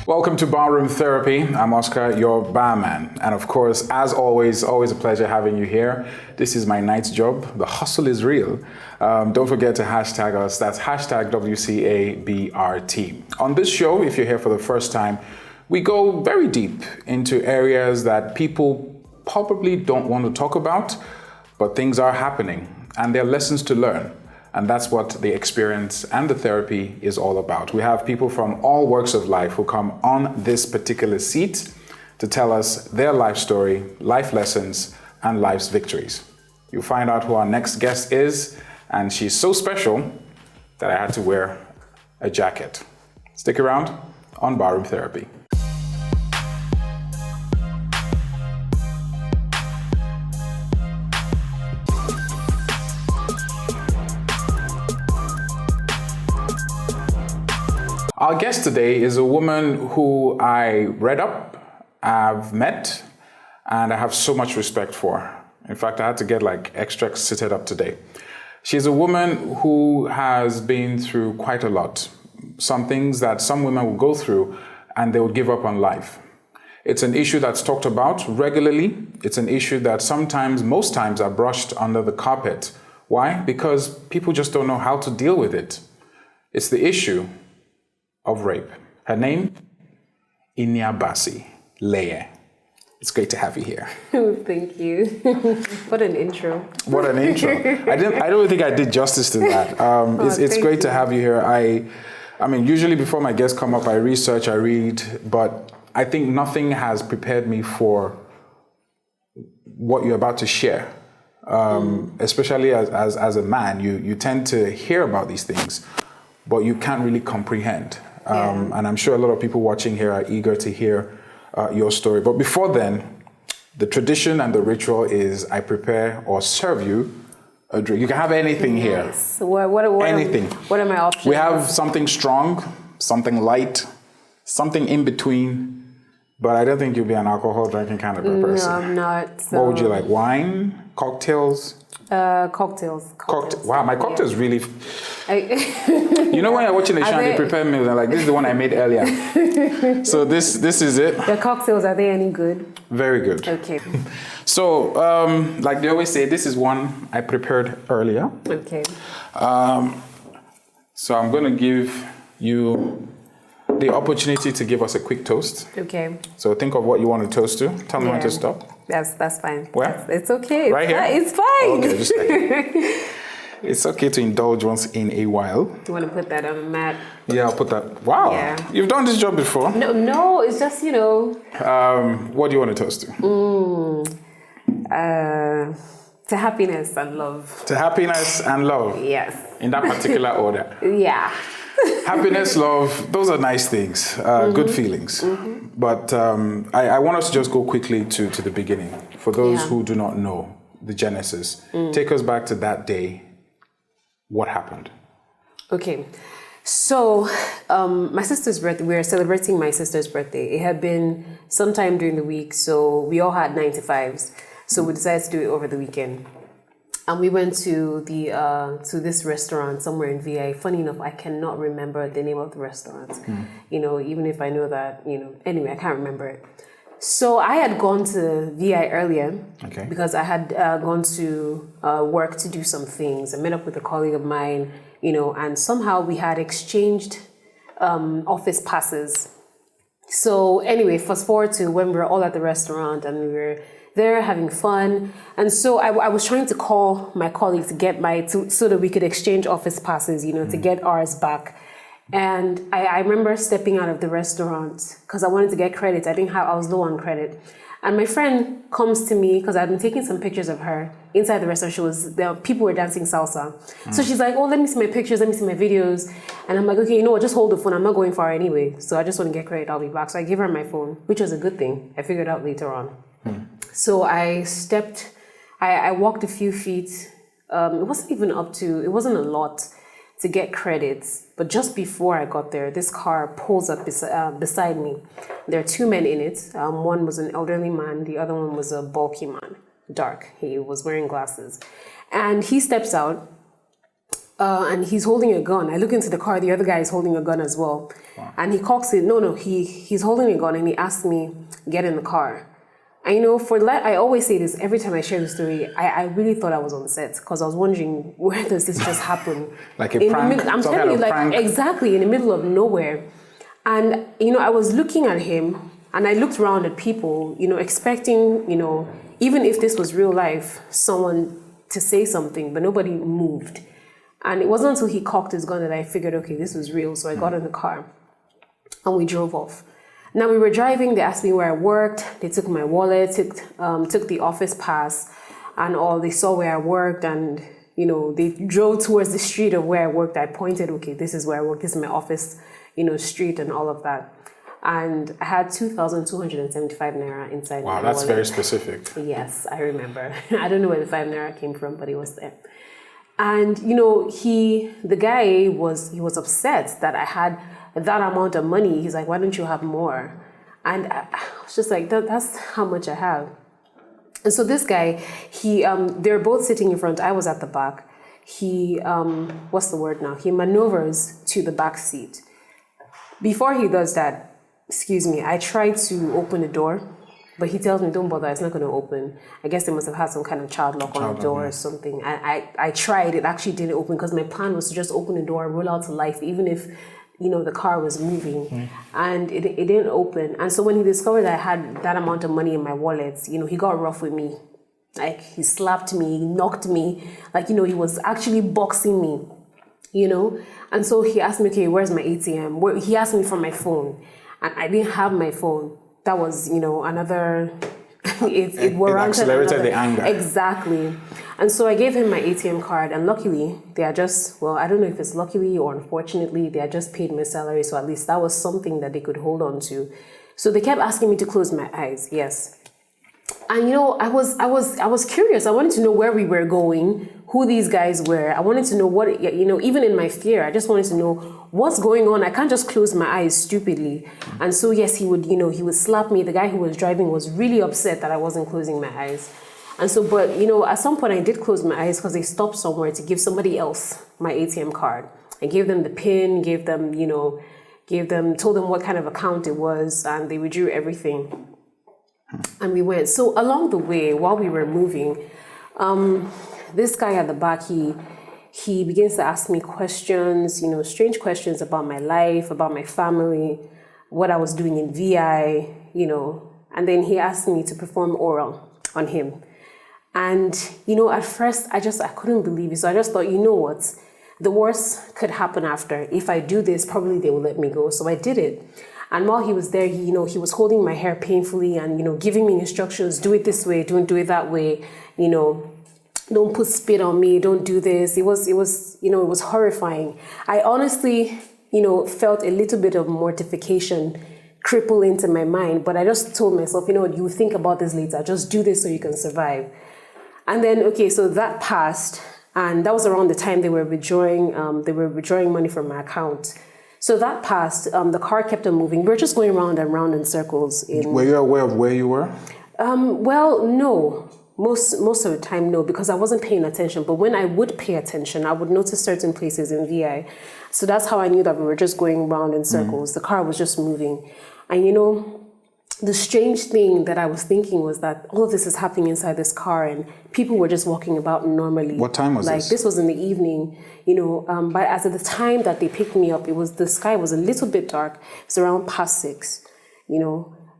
Welcome to Barroom Therapy. I'm Oscar, your barman. And of course, as always a pleasure having you here. This is my night's job. The hustle is real. Don't forget to hashtag us. That's hashtag WCABRT. On this show, if you're here for the first time, we go very deep into areas that people probably don't want to talk about, but things are happening and there are lessons to learn. And that's what the experience and the therapy is all about. We have people from all walks of life who come on this particular seat to tell us their life story, life lessons, and life's victories. You'll find out who our next guest is, and she's so special that I had to wear a jacket. Stick around on Barroom Therapy. Our guest today is a woman who I read up, I've met, and I have so much respect for. In fact, I had to get extra seated up today. She's a woman who has been through quite a lot. Some things that some women will go through and they would give up on life. It's an issue that's talked about regularly. It's an issue that most times are brushed under the carpet. Why? Because people just don't know how to deal with it. It's the issue of rape. Her name, Iniabasi Leye. It's great to have you here. Thank you. What an intro. What an intro. I don't think I did justice to that. It's great to have you here. I mean, usually before my guests come up, I research, I read, but I think nothing has prepared me for what you're about to share. Especially as a man, you tend to hear about these things, but you can't really comprehend. And I'm sure a lot of people watching here are eager to hear your story. But before then, the tradition and the ritual is I prepare or serve you a drink. You can have anything here. Anything. What are my options? We have something strong, something light, something in between, but I don't think you'll be an alcohol drinking kind of a person. No, I'm not. So. What would you like? Wine? Cocktails? Cocktails. Wow, my cocktails really... You know when you're watching a show and they prepare meals, I'm like, this is the one I made earlier. So this is it. The cocktails, are they any good? Very good. Okay. So, like they always say, this is one I prepared earlier. Okay. So I'm going to give you the opportunity to give us a quick toast. Okay. So think of what you want to toast to. Tell me when to stop. That's fine. Where? It's okay. Right here? It's fine. Okay, just It's okay to indulge once in a while. Do you want to put that on the mat? Yeah, I'll put that. Wow. Yeah. You've done this job before. No, it's just, What do you want to toast to? To happiness and love. To happiness and love. Yes. In that particular order. Yeah. Happiness, love, those are nice things, good feelings. Mm-hmm. But I want us to just go quickly to the beginning. For those who do not know the genesis, take us back to that day. What happened? Okay. So, my sister's birthday, we were celebrating my sister's birthday. It had been sometime during the week, so we all had 9 to 5s. So we decided to do it over the weekend. And we went to this restaurant somewhere in VI. Funny enough, I cannot remember the name of the restaurant. Even if I know that, anyway, I can't remember it. So I had gone to VI earlier because I had gone to work to do some things. I met up with a colleague of mine, and somehow we had exchanged office passes. So anyway, fast forward to when we were all at the restaurant and we were there having fun. And so I was trying to call my colleague to get so that we could exchange office passes, to get ours back. And I remember stepping out of the restaurant because I wanted to get credit. I was low on credit. And my friend comes to me because I'd been taking some pictures of her inside the restaurant. People were dancing salsa. So she's like, oh, let me see my pictures, let me see my videos. And I'm like, okay, you know what, just hold the phone. I'm not going far anyway. So I just want to get credit, I'll be back. So I gave her my phone, which was a good thing. I figured out later on. So I walked a few feet. It wasn't a lot to get credits. But just before I got there, this car pulls up beside me. There are 2 men in it. One was an elderly man. The other one was a bulky man, dark. He was wearing glasses. And he steps out and he's holding a gun. I look into the car, the other guy is holding a gun as well. Wow. And he cocks it. No, he's holding a gun and he asked me, get in the car. And I always say this every time I share the story, I really thought I was on set because I was wondering, where does this just happen? Like a prank? I'm telling you, like, prank. Exactly, in the middle of nowhere. And, I was looking at him and I looked around at people, expecting, even if this was real life, someone to say something, but nobody moved. And it wasn't until he cocked his gun that I figured, okay, this was real. So I got in the car and we drove off. Now we were driving, they asked me where I worked, they took my wallet, took the office pass and all, they saw where I worked and, they drove towards the street of where I worked. I pointed, okay, this is where I work, this is my office, street and all of that. And I had 2,275 naira inside my wallet. Wow, that's very specific. Yes, I remember. I don't know where the 5 naira came from, but it was there. And, the guy was upset that I had that amount of money. He's like, why don't you have more? And I was just like, that's how much I have. And so this guy, they're both sitting in front. I was at the back. He, what's the word now? He maneuvers to the back seat. Before he does that, I tried to open the door, but he tells me, don't bother, it's not going to open. I guess they must have had some kind of child lock on the door or something. I tried, it actually didn't open because my plan was to just open the door and roll out to life, even if, the car was moving. And it didn't open. And so when he discovered that I had that amount of money in my wallet, he got rough with me. Like, he slapped me, he knocked me, like, he was actually boxing me, And so he asked me, okay, where's my ATM? He asked me for my phone. And I didn't have my phone. That was, another, it warranted accelerated the anger. Exactly. And so I gave him my ATM card, and luckily, they are just, I don't know if it's luckily or unfortunately, they had just paid my salary, so at least that was something that they could hold on to. So they kept asking me to close my eyes, yes. And I was curious. I wanted to know where we were going, who these guys were. I wanted to know what, even in my fear, I just wanted to know what's going on. I can't just close my eyes stupidly. And so yes, he would slap me. The guy who was driving was really upset that I wasn't closing my eyes. And so, but at some point I did close my eyes because they stopped somewhere to give somebody else my ATM card. I gave them the PIN, told them what kind of account it was, and they withdrew everything. And we went. So along the way, while we were moving, this guy at the back, he begins to ask me questions, strange questions about my life, about my family, what I was doing in VI, and then he asked me to perform oral on him. And, at first I couldn't believe it. So I just thought, what? The worst could happen after. If I do this, probably they will let me go. So I did it. And while he was there, he was holding my hair painfully and, giving me instructions, do it this way, don't do it that way, don't put spit on me, don't do this. It was horrifying. I honestly, felt a little bit of mortification cripple into my mind, but I just told myself, you think about this later, just do this so you can survive. And then, okay, so that passed, and that was around the time they were withdrawing money from my account. So that passed, the car kept on moving. We were just going round and round in circles. Were you aware of where you were? Well, no. Most of the time, no, because I wasn't paying attention. But when I would pay attention, I would notice certain places in VI. So that's how I knew that we were just going round in circles. The car was just moving. And the strange thing that I was thinking was that all of this is happening inside this car and people were just walking about normally. What time was this? Like, this was in the evening, but as at the time that they picked me up, the sky was a little bit dark. It was around past 6,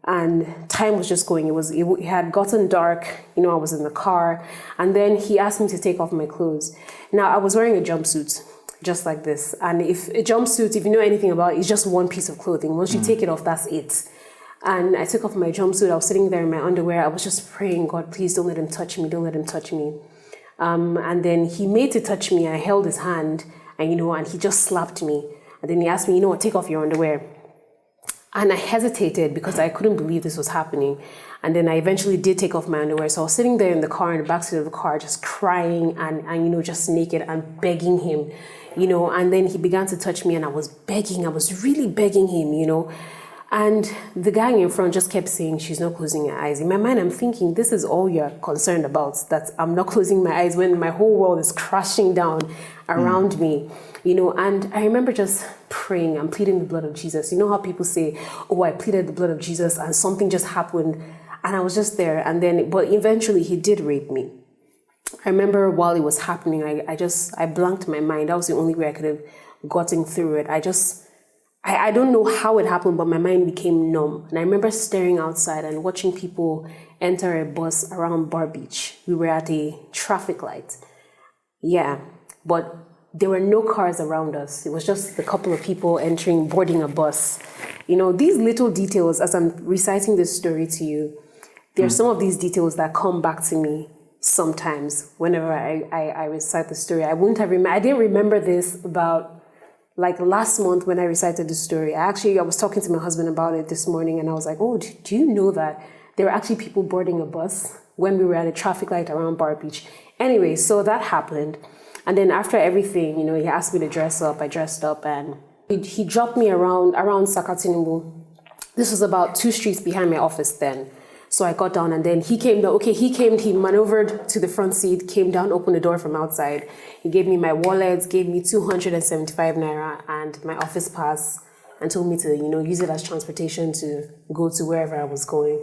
and time was just going. It had gotten dark, I was in the car, and then he asked me to take off my clothes. Now, I was wearing a jumpsuit, just like this, and if a jumpsuit, if you know anything about it, it's just one piece of clothing. Once you take it off, that's it. And I took off my jumpsuit. I was sitting there in my underwear. I was just praying, God, please don't let him touch me. Don't let him touch me. And then he made to touch me. I held his hand, and he just slapped me. And then he asked me, take off your underwear. And I hesitated because I couldn't believe this was happening. And then I eventually did take off my underwear. So I was sitting there in the car, in the backseat of the car, just crying and just naked and begging him, and then he began to touch me and I was begging. I was really begging him, And the guy in front just kept saying, she's not closing her eyes. In my mind, I'm thinking, this is all you're concerned about, that I'm not closing my eyes when my whole world is crashing down around me, you know. And I remember just praying and pleading the blood of Jesus. You know how people say, oh, I pleaded the blood of Jesus and something just happened. And I was just there. And then, but eventually he did rape me. I remember while it was happening, I blanked my mind. That was the only way I could have gotten through it. I don't know how it happened, but my mind became numb. And I remember staring outside and watching people enter a bus around Bar Beach. We were at a traffic light. Yeah, but there were no cars around us. It was just a couple of people boarding a bus. You know, these little details, as I'm reciting this story to you, there are some of these details that come back to me sometimes whenever I recite the story. I didn't remember this about like last month when I recited the story. I was talking to my husband about it this morning, and I was like, oh, do you know that there were actually people boarding a bus when we were at a traffic light around Bar Beach? Anyway, so that happened. And then after everything, you know, he asked me to dress up. I dressed up, and he dropped me around Sakatinubu. This was about 2 streets behind my office then. So I got down, and then he came down. Okay, he maneuvered to the front seat, came down, opened the door from outside. He gave me my wallet, gave me 275 naira and my office pass, and told me to, you know, use it as transportation to go to wherever I was going.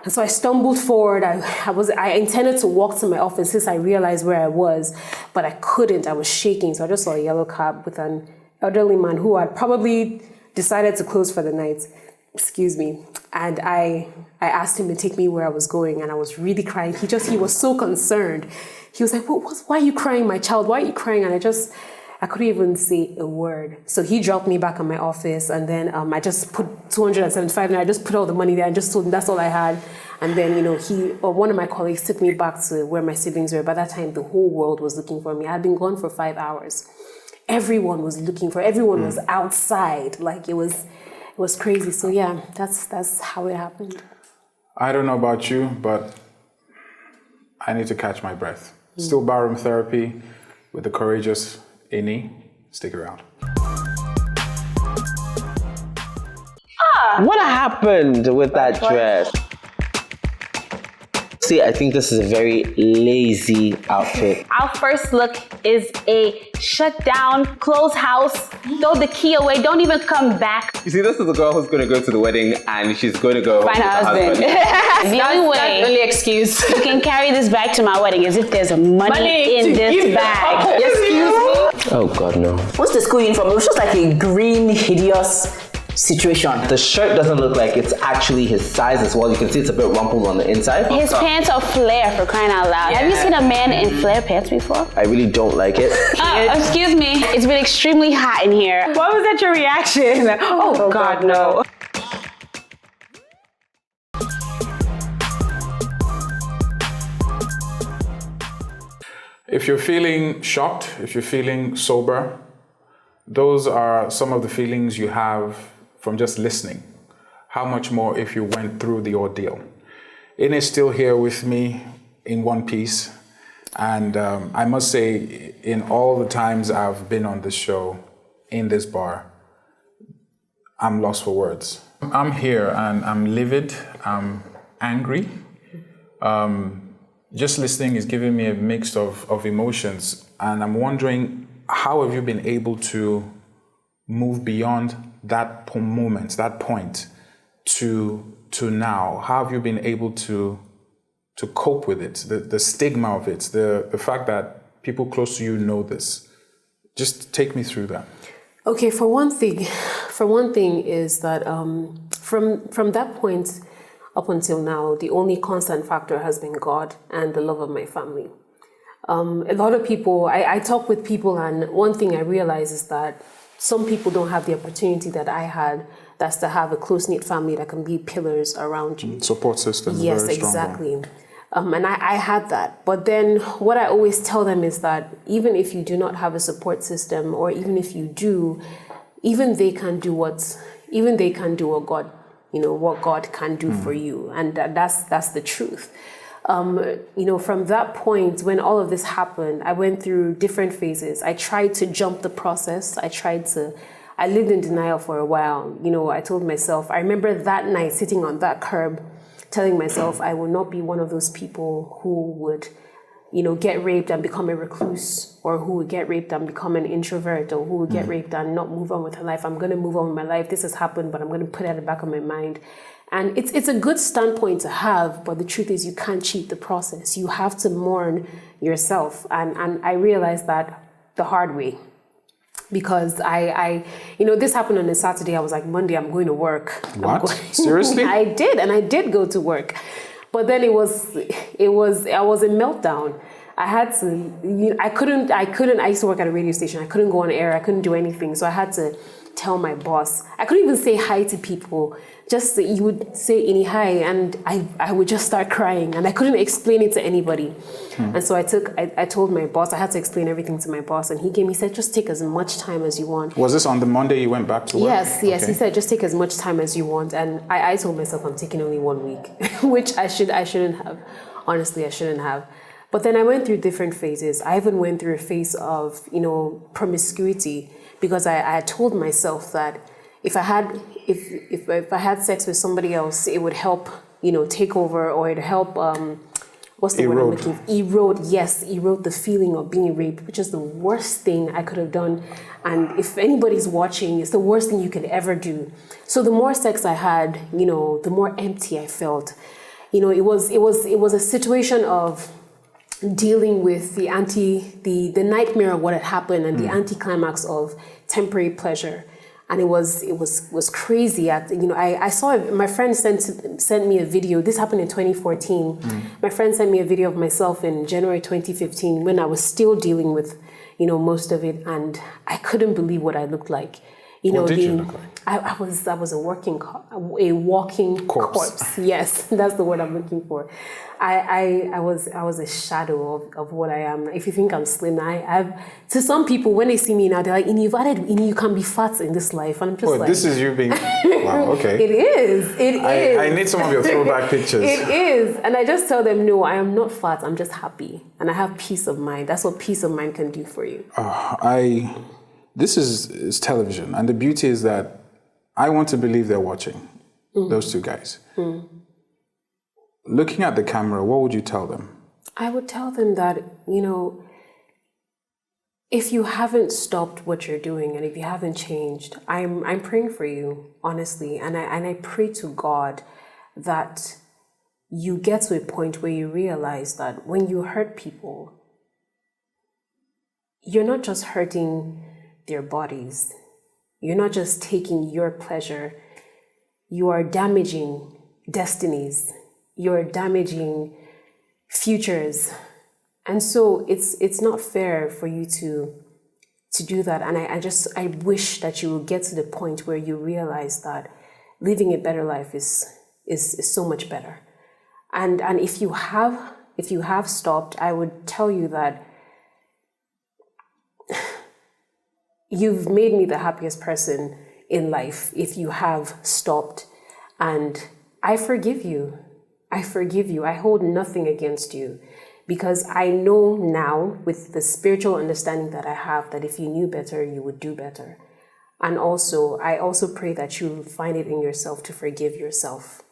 And so I stumbled forward. I intended to walk to my office since I realized where I was, but I couldn't. I was shaking. So I just saw a yellow cab with an elderly man who had probably decided to close for the night. Excuse me. And I asked him to take me where I was going, and I was really crying. He was so concerned. He was like, why are you crying, my child? Why are you crying? And I couldn't even say a word. So he dropped me back at my office, and then I just put 275, and I just put all the money there and just told him that's all I had. And then, you know, one of my colleagues took me back to where my siblings were. By that time, the whole world was looking for me. I had been gone for 5 hours. Everyone was looking for, everyone was outside. Like it was crazy. So yeah, that's how it happened. I don't know about you, but I need to catch my breath. Still barroom therapy with the courageous Ini. Stick around. What happened with that dress? See, I think this is a very lazy outfit. Our first look is a shut down, close house, throw the key away, don't even come back. You see, this is the girl who's going to go to the wedding and she's going to go Find her husband. The only way That's the only excuse. you can carry this bag to my wedding is if there's money in this bag. Excuse me. Oh God, no. What's the school uniform? It was just like a green, hideous situation. The shirt doesn't look like it's actually his size as well. You can see it's a bit rumpled on the inside. His pants are flare, for crying out loud. Have you seen a man in flare pants before? I really don't like it. Excuse me, it's been extremely hot in here. Why was that your reaction? Oh God, no. If you're feeling shocked, if you're feeling sober, those are some of the feelings you have from just listening. How much more if you went through the ordeal? Ine is still here with me in one piece. And I must say, in all the times I've been on this show, in this bar, I'm lost for words. I'm here and I'm livid, I'm angry. Just listening is giving me a mix of emotions. And I'm wondering, how have you been able to move beyond that moment, that point, to now? How have you been able to cope with it, the stigma of it, the fact that people close to you know this? Just take me through that. Okay, for one thing is that from that point up until now, the only constant factor has been God and the love of my family. A lot of people, I talk with people, and one thing I realize is that some people don't have the opportunity that I had. That's to have a close-knit family that can be pillars around you. Support system. Yes, very strong exactly. And I had that. But then what I always tell them is that even if you do not have a support system, or even if you do, even they can do what God, what God can do for you. And that's the truth. From that point, when all of this happened, I went through different phases. I tried to jump the process. I tried to I lived in denial for a while. You know, I told myself, I remember that night sitting on that curb, telling myself I will not be one of those people who would, you know, get raped and become a recluse, or who would get raped and become an introvert, or who would get raped and not move on with her life. I'm going to move on with my life. This has happened, but I'm going to put it at the back of my mind. And it's a good standpoint to have, but the truth is you can't cheat the process. You have to mourn yourself. And I realized that the hard way. Because I you know, this happened on a Saturday. I was like, Monday, I'm going to work. What? Seriously? I did, and I did go to work. But then I was in meltdown. I had to, you know, I used to work at a radio station. I couldn't go on air. I couldn't do anything. So I had to tell my boss. I couldn't even say hi to people. Just, you would say any hi, and I would just start crying, and I couldn't explain it to anybody. And so I told my boss, I had to explain everything to my boss, and he said, just take as much time as you want. Was this on the Monday you went back to work? Yes, Okay. he said, just take as much time as you want. And I told myself I'm taking only 1 week, which I shouldn't have. Honestly, I shouldn't have. But then I went through different phases. I even went through a phase of, you know, promiscuity, because I had told myself that if I had sex with somebody else, it would help, you know, take over, or it'd help, what's the word I'm looking for? Erode the feeling of being raped, which is the worst thing I could have done. And if anybody's watching, it's the worst thing you could ever do. So the more sex I had, you know, the more empty I felt. You know, it was a situation of dealing with the nightmare of what had happened, and the anticlimax of temporary pleasure. And it was crazy. I saw my friend sent me a video. This happened in 2014. My friend sent me a video of myself in January 2015 when I was still dealing with, you know, most of it, and I couldn't believe what I looked like. What did you look like? I was a walking corpse. Yes, that's the word I'm looking for. I was a shadow of what I am. If you think I'm slim, to some people when they see me now, they're like, you can be fat in this life, and I'm just like, this is you being, wow, okay. It is. I need some of your throwback pictures. It is, and I just tell them, no, I am not fat. I'm just happy, and I have peace of mind. That's what peace of mind can do for you. This is television, and the beauty is that I want to believe they're watching, those two guys. Looking at the camera, what would you tell them? I would tell them that, you know, if you haven't stopped what you're doing, and if you haven't changed, I'm praying for you, honestly, and I pray to God that you get to a point where you realize that when you hurt people, you're not just hurting their bodies. You're not just taking your pleasure. You are damaging destinies. You're damaging futures. And so it's not fair for you to do that. And I wish that you will get to the point where you realize that living a better life is so much better. And if you have stopped, I would tell you that you've made me the happiest person in life if you have stopped. And I forgive you. I forgive you. I hold nothing against you, because I know now, with the spiritual understanding that I have, that if you knew better, you would do better. And also, I also pray that you find it in yourself to forgive yourself,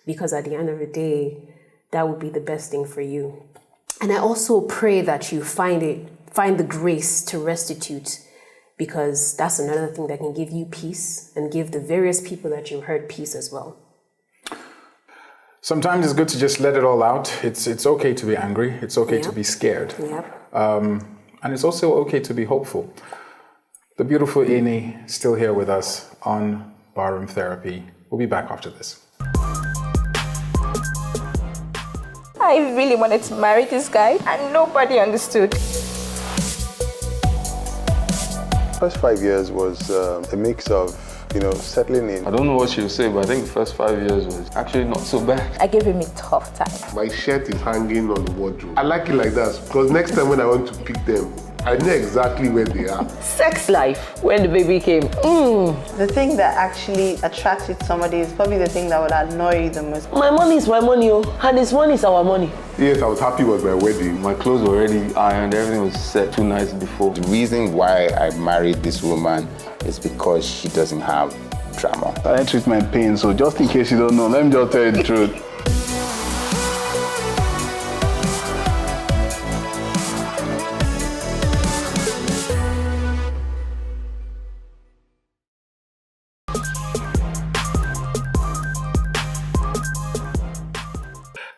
because at the end of the day, that would be the best thing for you. And I also pray that you find the grace to restitute, because that's another thing that can give you peace and give the various people that you hurt peace as well. Sometimes it's good to just let it all out. It's okay to be angry. It's okay to be scared. Yep. And it's also okay to be hopeful. The beautiful Ini still here with us on Barroom Therapy. We'll be back after this. I really wanted to marry this guy, and nobody understood. First 5 years was a mix of, settling in. I don't know what she'll say, but I think the first 5 years was actually not so bad. I gave him a tough time. My shirt is hanging on the wardrobe. I like it like that, because next time when I want to pick them, I know exactly where they are. Sex life when the baby came. The thing that actually attracts you to somebody is probably the thing that would annoy you the most. My money is my money, and his money is our money. Yes, I was happy it was my wedding. My clothes were already ironed, everything was set 2 nights before. The reason why I married this woman is because she doesn't have drama. I treat my pain, so just in case you don't know, let me just tell you the truth.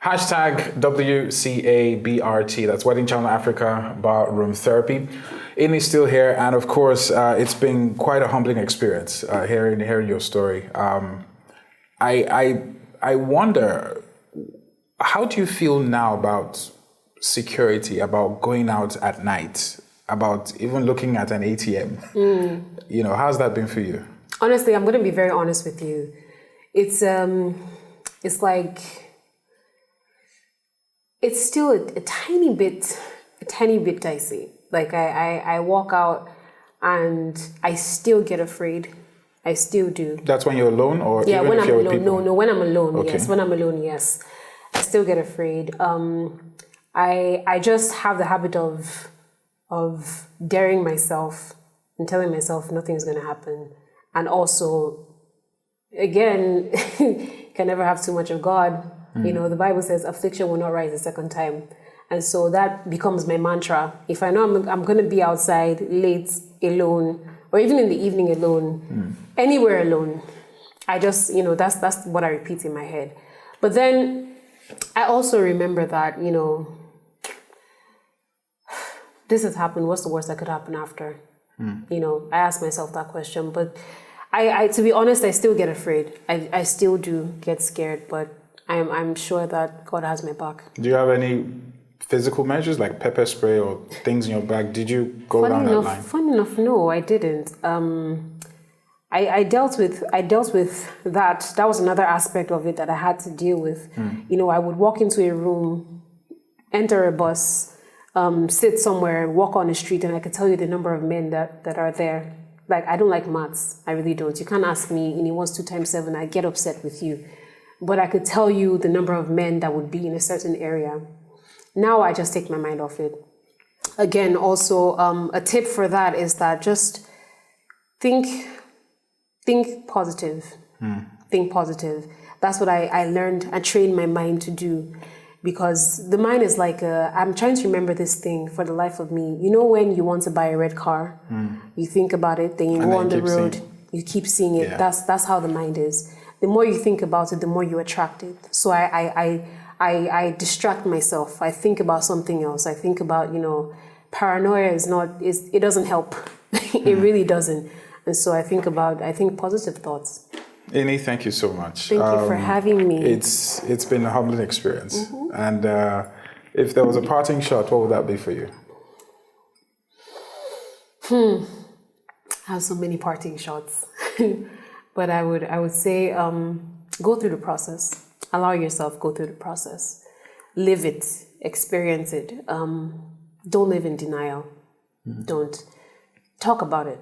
Hashtag WCABRT, that's Wedding Channel Africa Barroom Therapy. Ini's still here, and of course, it's been quite a humbling experience hearing your story. I wonder, how do you feel now about security, about going out at night, about even looking at an ATM? You know, how's that been for you? Honestly, I'm going to be very honest with you. It's like, it's still a tiny bit dicey. Like I walk out and I still get afraid. I still do. That's when you're alone, or yeah, even when if I'm you're alone. with people? No, when I'm alone. Okay. Yes, when I'm alone. Yes, I still get afraid. I just have the habit of daring myself and telling myself nothing's going to happen, and also, again, can never have too much of God. You know, the Bible says affliction will not rise a second time. And so that becomes my mantra. If I know I'm going to be outside late alone, or even in the evening alone, anywhere alone, I just, you know, that's what I repeat in my head. But then I also remember that, you know, this has happened. What's the worst that could happen after? You know, I ask myself that question. But I to be honest, I still get afraid. I still do get scared, but I'm sure that God has my back. Do you have any physical measures like pepper spray or things in your bag? Did you go down that line? Funny enough, no, I didn't. I dealt with that. That was another aspect of it that I had to deal with. You know, I would walk into a room, enter a bus, sit somewhere, walk on the street, and I could tell you the number of men that are there. Like, I don't like maths. I really don't. You can't ask me, what's 2 times 7? I get upset with you. But I could tell you the number of men that would be in a certain area. Now I just take my mind off it. Again, also, a tip for that is that just think positive. Think positive. That's what I learned and trained my mind to do. Because the mind is like, I'm trying to remember this thing for the life of me. You know when you want to buy a red car, you think about it, then you go on the road, you keep seeing it. Yeah. That's how the mind is. The more you think about it, the more you attract it. So I distract myself. I think about something else. I think about, paranoia it doesn't help. It really doesn't. And so I think positive thoughts. Ini, thank you so much. Thank you for having me. It's been a humbling experience. And if there was a parting shot, what would that be for you? I have so many parting shots. But I would say go through the process. Allow yourself go through the process. Live it. Experience it. Don't live in denial. Don't. Talk about it.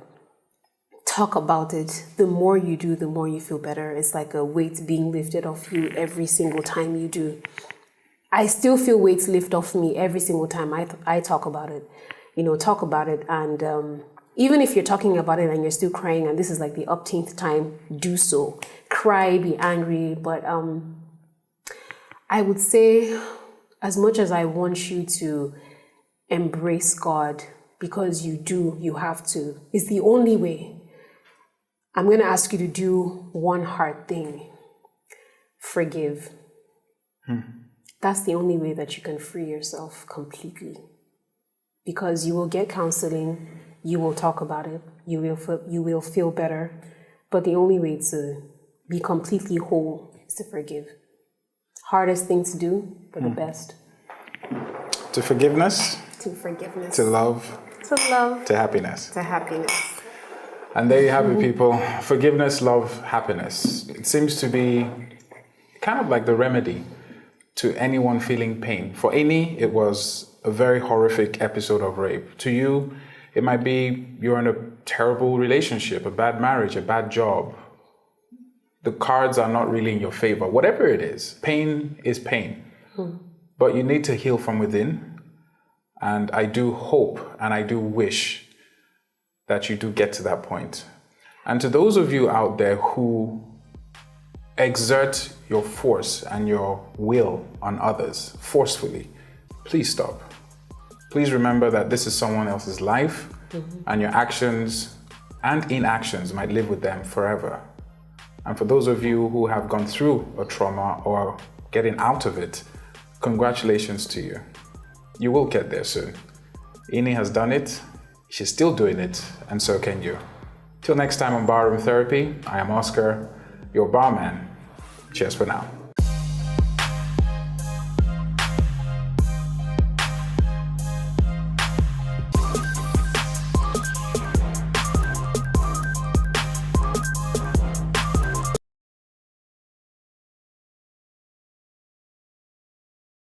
Talk about it. The more you do, the more you feel better. It's like a weight being lifted off you every single time you do. I still feel weights lift off me every single time I talk about it. Talk about it. And even if you're talking about it and you're still crying, and this is like the upteenth time, do so. Cry, be angry. But I would say, as much as I want you to embrace God, because you have to. It's the only way. I'm going to ask you to do one hard thing. Forgive. That's the only way that you can free yourself completely. Because you will get counseling, you will talk about it, you will feel better. But the only way to be completely whole is to forgive. Hardest thing to do, but the best. To forgiveness. To forgiveness. To love. To love. To happiness. To happiness. And there you have it, people. Forgiveness, love, happiness. It seems to be kind of like the remedy to anyone feeling pain. For Ini, it was a very horrific episode of rape. To you, it might be you're in a terrible relationship, a bad marriage, a bad job. The cards are not really in your favor. Whatever it is, pain is pain. But you need to heal from within. And I do hope and I do wish that you do get to that point. And to those of you out there who exert your force and your will on others forcefully, please stop. Please remember that this is someone else's life, and your actions and inactions might live with them forever. And for those of you who have gone through a trauma or getting out of it, congratulations to you. You will get there soon. Ini has done it, she's still doing it, and so can you. Till next time on Barroom Therapy, I am Oscar, your barman. Cheers for now.